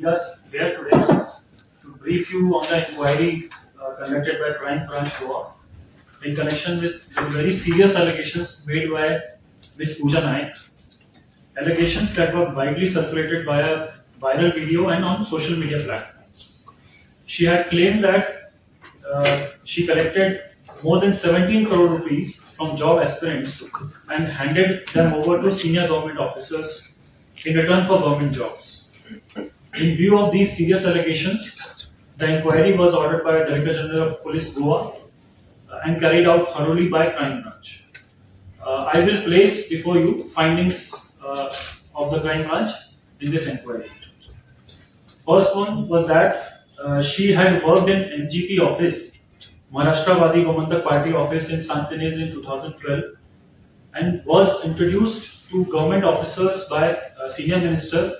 We are here today to brief you on the inquiry conducted by Crime Branch Goa in connection with the very serious allegations made by Ms. Pooja Naik. Allegations that were widely circulated via viral video and on social media platforms. She had claimed that she collected more than 17 crore rupees from job aspirants and handed them over to senior government officers in return for government jobs. In view of these serious allegations, the inquiry was ordered by Director General of Police Goa and carried out thoroughly by Crime Branch. I will place before you findings of the Crime Branch in this inquiry. First one was that she had worked in MGP office, Maharashtra Gomantak Party office in Santinez in 2012 and was introduced to government officers by a senior minister.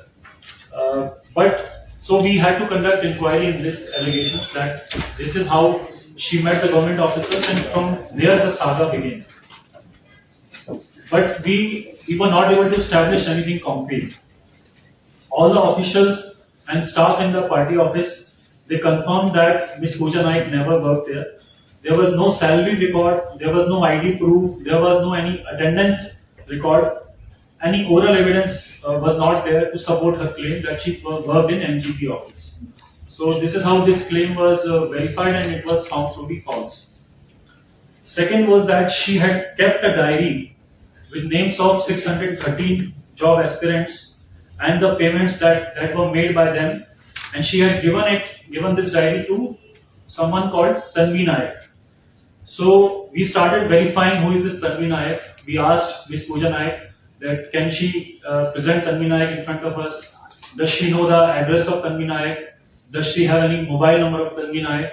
But so we had to conduct inquiry in this allegations that this is how she met the government officers and from there the saga began. But we were not able to establish anything concrete. All the officials and staff in the party office, they confirmed that Ms. Pooja Naik never worked there. There was no salary record, there was no ID proof, there was no any attendance record. Any oral evidence was not there to support her claim that she worked in MGP office. So this is how this claim was verified and it was found to be false. Second was that she had kept a diary with names of 613 job aspirants and the payments that were made by them, and she had given this diary to someone called Tanvi Naik. So we started verifying who is this Tanvi Naik. We asked Ms. Pooja Naik that can she present Tanvi Naik in front of us? Does she know the address of Tanvi Naik? Does she have any mobile number of Tanvi Naik?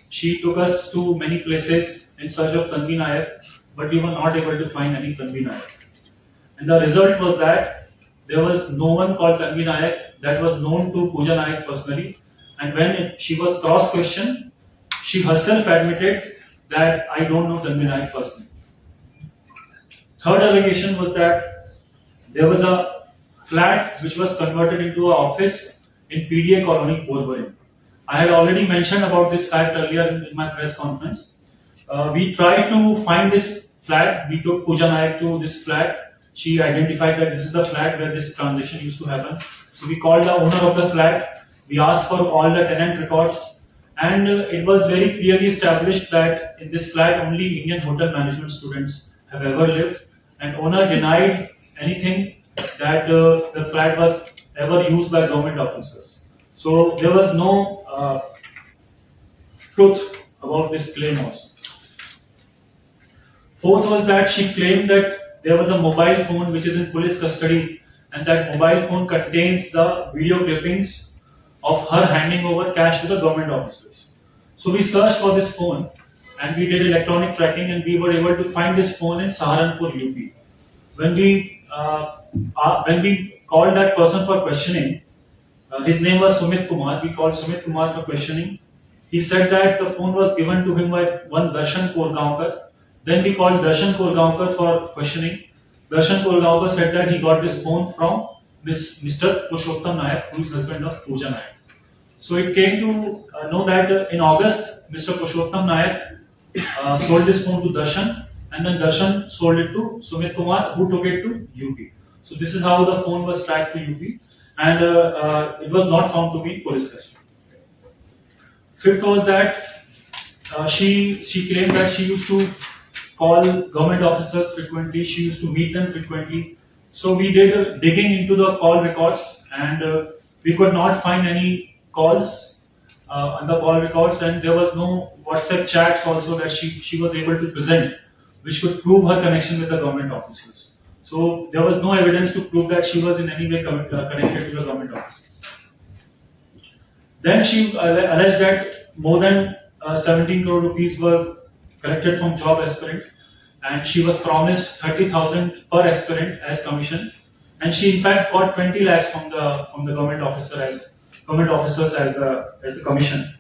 She took us to many places in search of Tanvi Naik, but we were not able to find any Tanvi Naik. And the result was that there was no one called Tanvi Naik that was known to Pooja Naik personally. And when she was cross-questioned, she herself admitted that I don't know Tanvi Naik personally. Third allegation was that there was a flat which was converted into an office in PDA colony, Borbarin. I had already mentioned about this fact earlier in my press conference. We tried to find this flat. We took Pooja Naik to this flat. She identified that this is the flat where this transaction used to happen. So we called the owner of the flat. We asked for all the tenant records, and it was very clearly established that in this flat only Indian hotel management students have ever lived, and owner denied anything that the flat was ever used by government officers. So there was no truth about this claim also. Fourth was that she claimed that there was a mobile phone which is in police custody and that mobile phone contains the video clippings of her handing over cash to the government officers. So we searched for this phone and we did electronic tracking and we were able to find this phone in Saharanpur, UP. When we called that person for questioning, his name was Sumit Kumar. We called Sumit Kumar for questioning. He said that the phone was given to him by one Darshan Korgaonkar. Then we called Darshan Korgaonkar for questioning. Darshan Korgaonkar said that he got this phone from Mr. Purushottam Naik, who is husband of Pooja Naik. So it came to know that in August, Mr. Purushottam Naik sold this phone to Darshan, and then Darshan sold it to Sumit Kumar, who took it to UP. So this is how the phone was tracked to UP, and it was not found to be police custody. Fifth was that she claimed that she used to call government officers frequently, she used to meet them frequently. So we did digging into the call records, and we could not find any calls on the call records, and there was no WhatsApp chats also that she was able to present, which could prove her connection with the government officers. So there was no evidence to prove that she was in any way connected to the government officers. Then she alleged that more than 17 crore rupees were collected from job aspirant, and she was promised 30,000 per aspirant as commission, and she in fact got 20 lakhs from the government officers as the commission.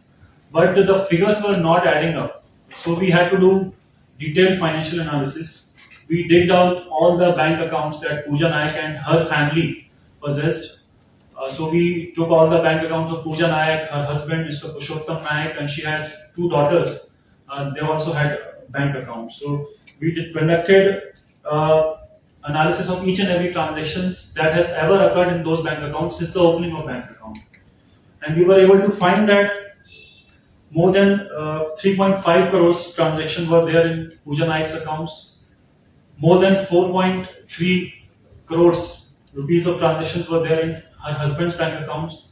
But the figures were not adding up, so we had to do detailed financial analysis. We digged out all the bank accounts that Pooja Naik and her family possessed. So we took all the bank accounts of Pooja Nayak, her husband Mr. Purushottam Nayak, and she has two daughters. They also had bank accounts. So we conducted analysis of each and every transactions that has ever occurred in those bank accounts since the opening of bank account, and we were able to find that more than 3.5 crores transactions were there in Pooja Naik's accounts. More than 4.3 crores rupees of transactions were there in her husband's bank accounts,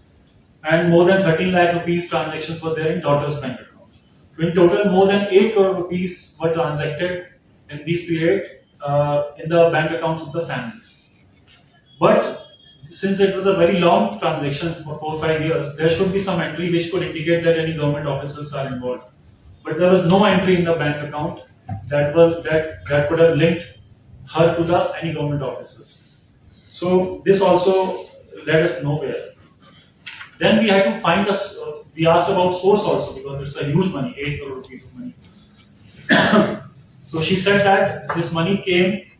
and more than 13 lakh rupees transactions were there in daughter's bank accounts. So in total, more than 8 crore rupees were transacted in this period in the bank accounts of the families. But since it was a very long transaction for 4-5 years, there should be some entry which could indicate that any government officials are involved. But there was no entry in the bank account that could have linked her to any government officers. So this also led us nowhere. Then we had to find we asked about source also, because it's a huge money, 8 crore rupees of money. So she said that this money came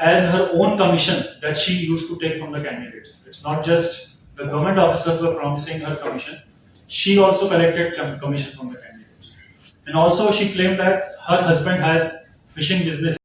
as her own commission that she used to take from the candidates. It's not just the government officers were promising her commission, she also collected commission from the candidates. And also she claimed that her husband has fishing business